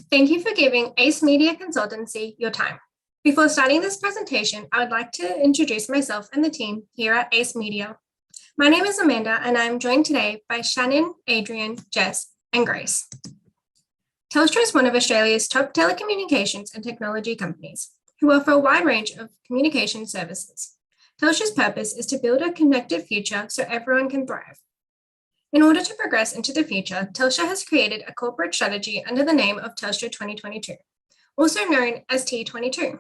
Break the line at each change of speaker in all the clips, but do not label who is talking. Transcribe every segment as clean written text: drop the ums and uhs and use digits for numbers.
Thank you for giving Ace Media Consultancy your time. Before starting this presentation, I would like to introduce myself and the team here at Ace Media. My name is Amanda, and I am joined today by Shannon, Adrian, Jess, and Grace. Telstra is one of Australia's top telecommunications and technology companies who offer a wide range of communication services. Telstra's purpose is to build a connected future so everyone can thrive. In order to progress into the future, Telstra has created a corporate strategy under the name of Telstra 2022, also known as T22.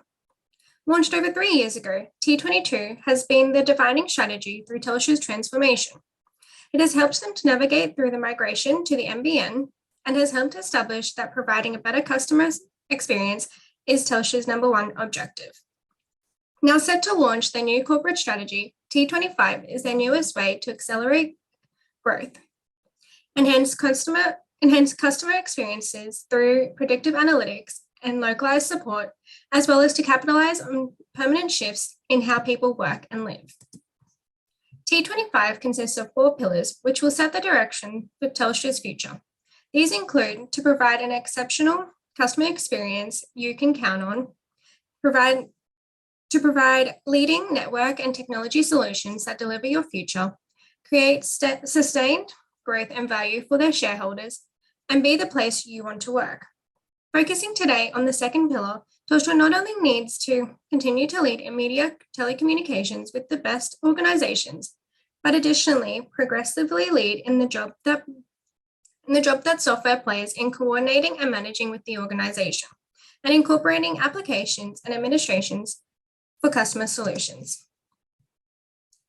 Launched over 3 years ago, T22 has been the defining strategy through Telstra's transformation. It has helped them to navigate through the migration to the NBN and has helped establish that providing a better customer experience is Telstra's number one objective. Now set to launch their new corporate strategy, T25 is their newest way to accelerate growth, enhance customer experiences through predictive analytics and localized support, as well as to capitalize on permanent shifts in how people work and live. T25 consists of 4 pillars, which will set the direction for Telstra's future. These include to provide an exceptional customer experience you can count on, to provide leading network and technology solutions that deliver your future, create sustained growth and value for their shareholders, and be the place you want to work. Focusing today on the second pillar, Telstra not only needs to continue to lead in media telecommunications with the best organizations, but additionally progressively lead in the job that software plays in coordinating and managing with the organization and incorporating applications and administrations for customer solutions.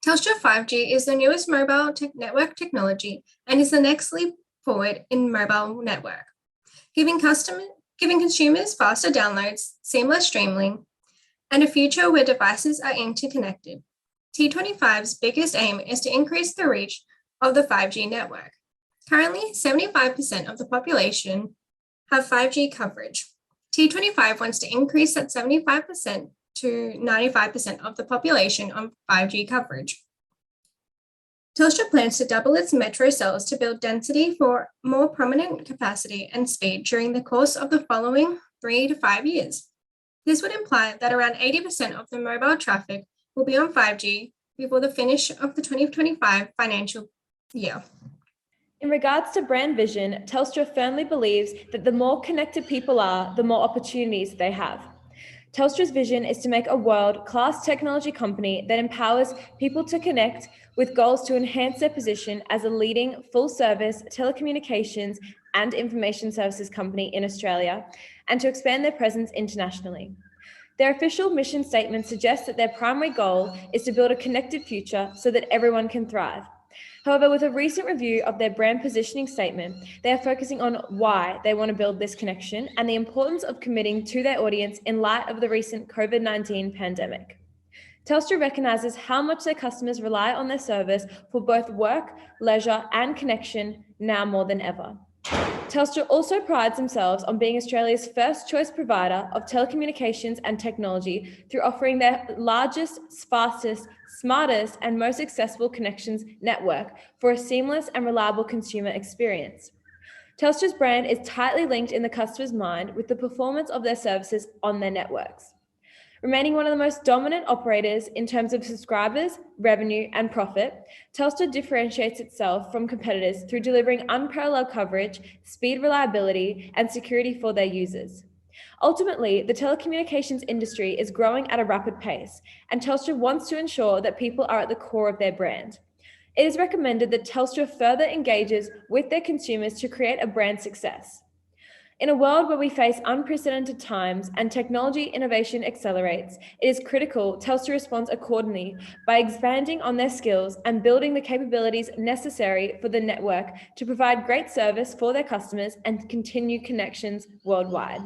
Telstra 5G is the newest mobile network technology and is the next leap forward in mobile network, giving consumers faster downloads, seamless streaming, and a future where devices are interconnected. T25's biggest aim is to increase the reach of the 5G network. Currently, 75% of the population have 5G coverage. T25 wants to increase that 75% to 95% of the population on 5G coverage. Telstra plans to double its metro cells to build density for more prominent capacity and speed during the course of the following 3 to 5 years. This would imply that around 80% of the mobile traffic will be on 5G before the finish of the 2025 financial year.
In regards to brand vision, Telstra firmly believes that the more connected people are, the more opportunities they have. Telstra's vision is to make a world-class technology company that empowers people to connect with goals to enhance their position as a leading full-service telecommunications and information services company in Australia and to expand their presence internationally. Their official mission statement suggests that their primary goal is to build a connected future so that everyone can thrive. However, with a recent review of their brand positioning statement, they are focusing on why they want to build this connection and the importance of committing to their audience in light of the recent COVID-19 pandemic. Telstra recognises how much their customers rely on their service for both work, leisure, and connection now more than ever. Telstra also prides themselves on being Australia's first choice provider of telecommunications and technology through offering their largest, fastest, smartest, and most accessible connections network for a seamless and reliable consumer experience. Telstra's brand is tightly linked in the customer's mind with the performance of their services on their networks. Remaining one of the most dominant operators in terms of subscribers, revenue, and profit, Telstra differentiates itself from competitors through delivering unparalleled coverage, speed, reliability, and security for their users. Ultimately, the telecommunications industry is growing at a rapid pace, and Telstra wants to ensure that people are at the core of their brand. It is recommended that Telstra further engages with their consumers to create a brand success. In a world where we face unprecedented times and technology innovation accelerates, it is critical Telstra responds accordingly by expanding on their skills and building the capabilities necessary for the network to provide great service for their customers and continue connections worldwide.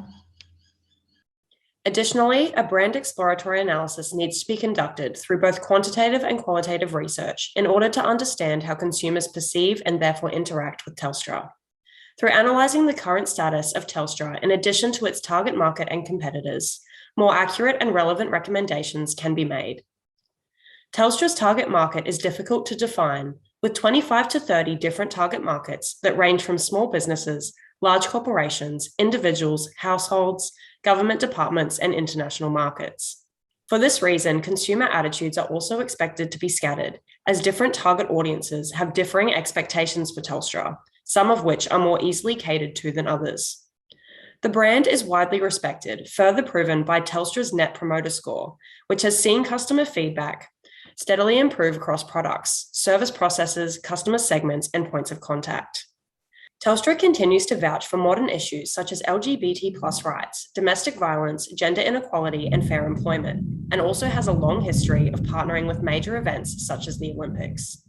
Additionally, a brand exploratory analysis needs to be conducted through both quantitative and qualitative research in order to understand how consumers perceive and therefore interact with Telstra. Through analysing the current status of Telstra in addition to its target market and competitors, more accurate and relevant recommendations can be made. Telstra's target market is difficult to define, with 25 to 30 different target markets that range from small businesses, large corporations, individuals, households, government departments, and international markets. For this reason, consumer attitudes are also expected to be scattered, as different target audiences have differing expectations for Telstra, some of which are more easily catered to than others. The brand is widely respected, further proven by Telstra's Net Promoter Score, which has seen customer feedback steadily improve across products, service processes, customer segments, and points of contact. Telstra continues to vouch for modern issues such as LGBT+ rights, domestic violence, gender inequality, and fair employment, and also has a long history of partnering with major events such as the Olympics.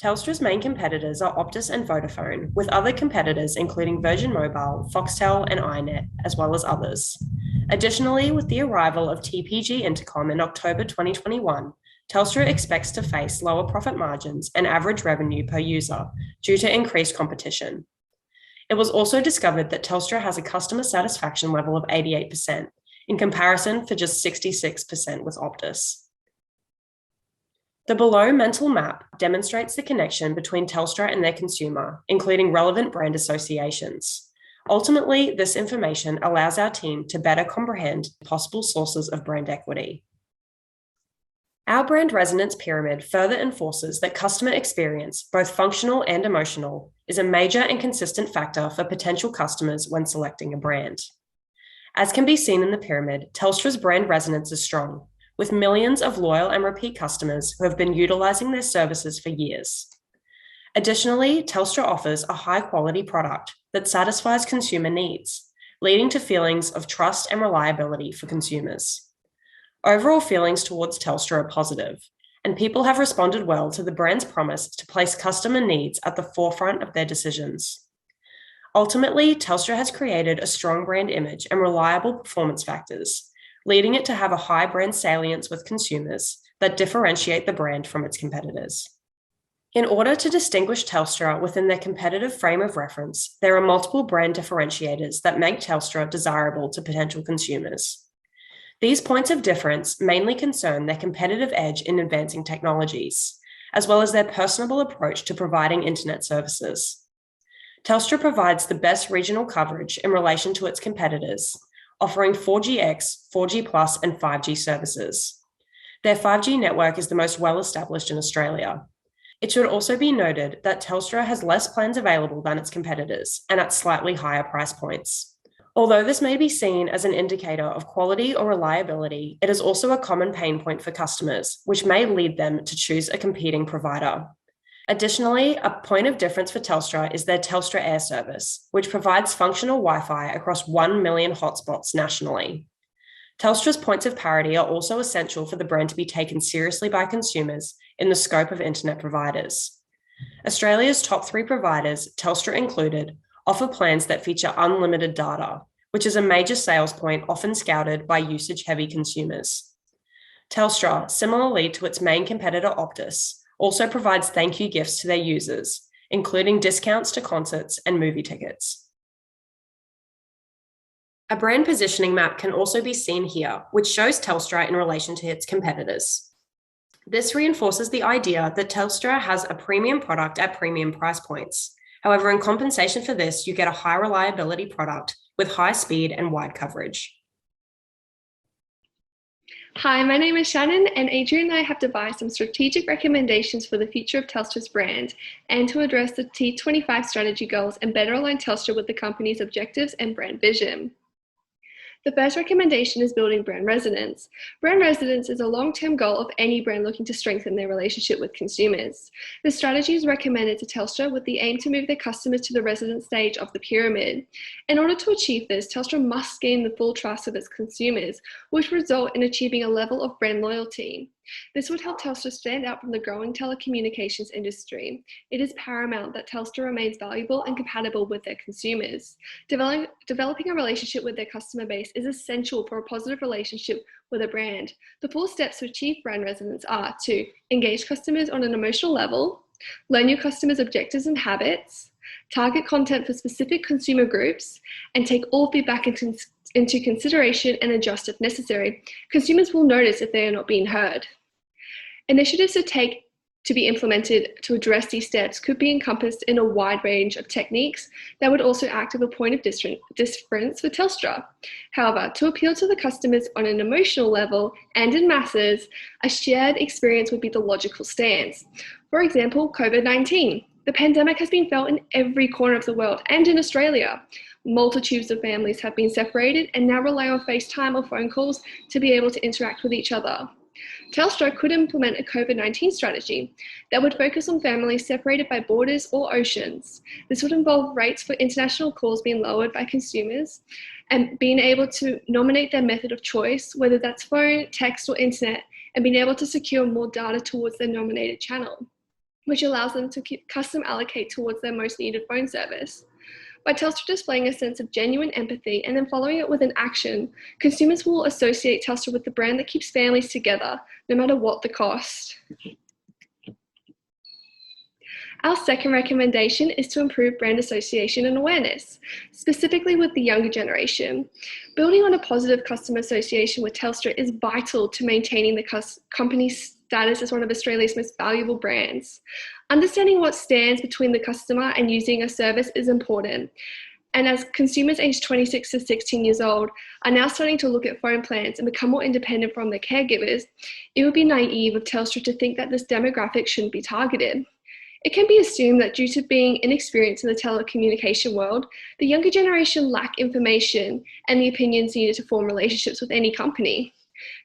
Telstra's main competitors are Optus and Vodafone, with other competitors including Virgin Mobile, Foxtel, and iiNet, as well as others. Additionally, with the arrival of TPG Intercom in October 2021, Telstra expects to face lower profit margins and average revenue per user due to increased competition. It was also discovered that Telstra has a customer satisfaction level of 88%, in comparison for just 66% with Optus. The below mental map demonstrates the connection between Telstra and their consumer, including relevant brand associations. Ultimately, this information allows our team to better comprehend possible sources of brand equity. Our brand resonance pyramid further enforces that customer experience, both functional and emotional, is a major and consistent factor for potential customers when selecting a brand. As can be seen in the pyramid, Telstra's brand resonance is strong, with millions of loyal and repeat customers who have been utilising their services for years. Additionally, Telstra offers a high-quality product that satisfies consumer needs, leading to feelings of trust and reliability for consumers. Overall feelings towards Telstra are positive, and people have responded well to the brand's promise to place customer needs at the forefront of their decisions. Ultimately, Telstra has created a strong brand image and reliable performance factors, leading it to have a high brand salience with consumers that differentiate the brand from its competitors. In order to distinguish Telstra within their competitive frame of reference, there are multiple brand differentiators that make Telstra desirable to potential consumers. These points of difference mainly concern their competitive edge in advancing technologies, as well as their personable approach to providing internet services. Telstra provides the best regional coverage in relation to its competitors, offering 4GX, 4G+, and 5G services. Their 5G network is the most well-established in Australia. It should also be noted that Telstra has less plans available than its competitors and at slightly higher price points. Although this may be seen as an indicator of quality or reliability, it is also a common pain point for customers, which may lead them to choose a competing provider. Additionally, a point of difference for Telstra is their Telstra Air service, which provides functional Wi-Fi across 1 million hotspots nationally. Telstra's points of parity are also essential for the brand to be taken seriously by consumers in the scope of internet providers. Australia's top 3 providers, Telstra included, offer plans that feature unlimited data, which is a major sales point often scouted by usage-heavy consumers. Telstra, similarly to its main competitor Optus, also provides thank you gifts to their users, including discounts to concerts and movie tickets. A brand positioning map can also be seen here, which shows Telstra in relation to its competitors. This reinforces the idea that Telstra has a premium product at premium price points. However, in compensation for this, you get a high reliability product with high speed and wide coverage.
Hi, my name is Shannon, and Adrian and I have devised some strategic recommendations for the future of Telstra's brand and to address the T25 strategy goals and better align Telstra with the company's objectives and brand vision. The first recommendation is building brand resonance. Brand resonance is a long-term goal of any brand looking to strengthen their relationship with consumers. The strategy is recommended to Telstra with the aim to move their customers to the resonance stage of the pyramid. In order to achieve this, Telstra must gain the full trust of its consumers, which would result in achieving a level of brand loyalty. This would help Telstra stand out from the growing telecommunications industry. It is paramount that Telstra remains valuable and compatible with their consumers. Developing a relationship with their customer base is essential for a positive relationship with a brand. The 4 steps to achieve brand resonance are to engage customers on an emotional level, learn your customers' objectives and habits, target content for specific consumer groups, and take all feedback into consideration and adjust if necessary. Consumers will notice if they are not being heard. Initiatives to be implemented to address these steps could be encompassed in a wide range of techniques that would also act as a point of difference for Telstra. However, to appeal to the customers on an emotional level and in masses, a shared experience would be the logical stance. For example, COVID-19. The pandemic has been felt in every corner of the world and in Australia. Multitudes of families have been separated and now rely on FaceTime or phone calls to be able to interact with each other. Telstra could implement a COVID-19 strategy that would focus on families separated by borders or oceans. This would involve rates for international calls being lowered by consumers and being able to nominate their method of choice, whether that's phone, text, or internet, and being able to secure more data towards their nominated channel, which allows them to custom allocate towards their most needed phone service. By Telstra displaying a sense of genuine empathy and then following it with an action, consumers will associate Telstra with the brand that keeps families together, no matter what the cost. Our second recommendation is to improve brand association and awareness, specifically with the younger generation. Building on a positive customer association with Telstra is vital to maintaining the company's status as one of Australia's most valuable brands. Understanding what stands between the customer and using a service is important. And as consumers aged 26 to 16 years old are now starting to look at phone plans and become more independent from their caregivers, it would be naive of Telstra to think that this demographic shouldn't be targeted. It can be assumed that due to being inexperienced in the telecommunication world, the younger generation lack information and the opinions needed to form relationships with any company.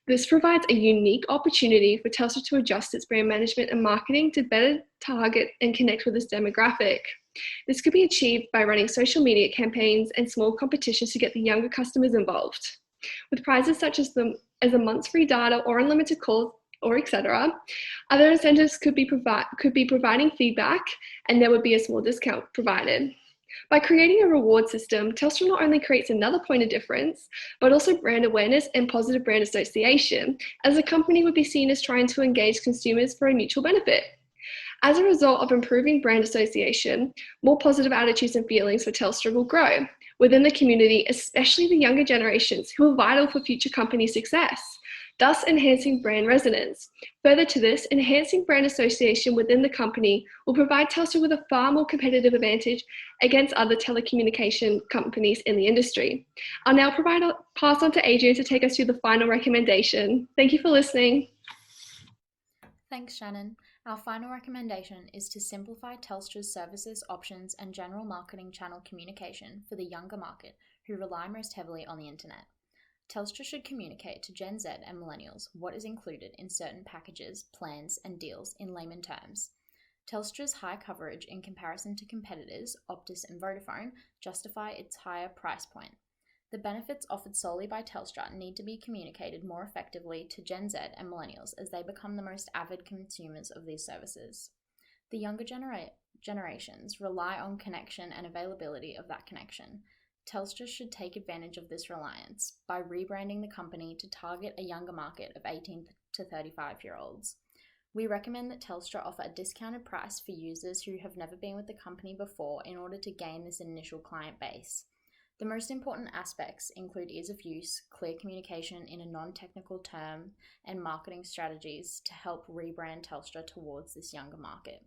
This provides a unique opportunity for Telstra to adjust its brand management and marketing to better target and connect with this demographic. This could be achieved by running social media campaigns and small competitions to get the younger customers involved. With prizes such as a month's free data or unlimited calls, or etc. Other incentives could be providing feedback, and there would be a small discount provided. By creating a reward system, Telstra not only creates another point of difference, but also brand awareness and positive brand association, as the company would be seen as trying to engage consumers for a mutual benefit. As a result of improving brand association, more positive attitudes and feelings for Telstra will grow within the community, especially the younger generations who are vital for future company success, thus enhancing brand resonance. Further to this, enhancing brand association within the company will provide Telstra with a far more competitive advantage against other telecommunication companies in the industry. I'll now pass on to Adrian to take us through the final recommendation. Thank you for listening.
Thanks, Shannon. Our final recommendation is to simplify Telstra's services, options, and general marketing channel communication for the younger market who rely most heavily on the internet. Telstra should communicate to Gen Z and millennials what is included in certain packages, plans, and deals in layman terms. Telstra's high coverage in comparison to competitors, Optus and Vodafone, justify its higher price point. The benefits offered solely by Telstra need to be communicated more effectively to Gen Z and millennials as they become the most avid consumers of these services. The younger generations rely on connection and availability of that connection. Telstra should take advantage of this reliance by rebranding the company to target a younger market of 18 to 35-year-olds. We recommend that Telstra offer a discounted price for users who have never been with the company before in order to gain this initial client base. The most important aspects include ease of use, clear communication in a non-technical term, and marketing strategies to help rebrand Telstra towards this younger market.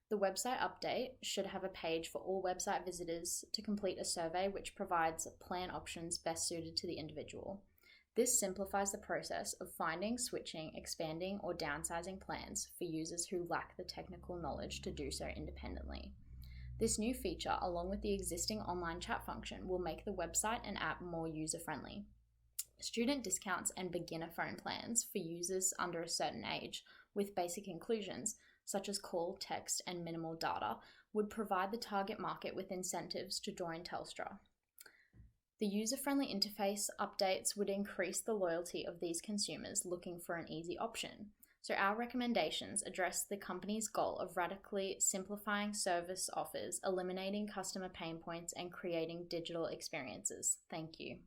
The website update should have a page for all website visitors to complete a survey which provides plan options best suited to the individual. This simplifies the process of finding, switching, expanding, or downsizing plans for users who lack the technical knowledge to do so independently. This new feature, along with the existing online chat function, will make the website and app more user-friendly. Student discounts and beginner phone plans for users under a certain age with basic inclusions, such as call, text, and minimal data, would provide the target market with incentives to join Telstra. The user-friendly interface updates would increase the loyalty of these consumers looking for an easy option. So our recommendations address the company's goal of radically simplifying service offers, eliminating customer pain points, and creating digital experiences. Thank you.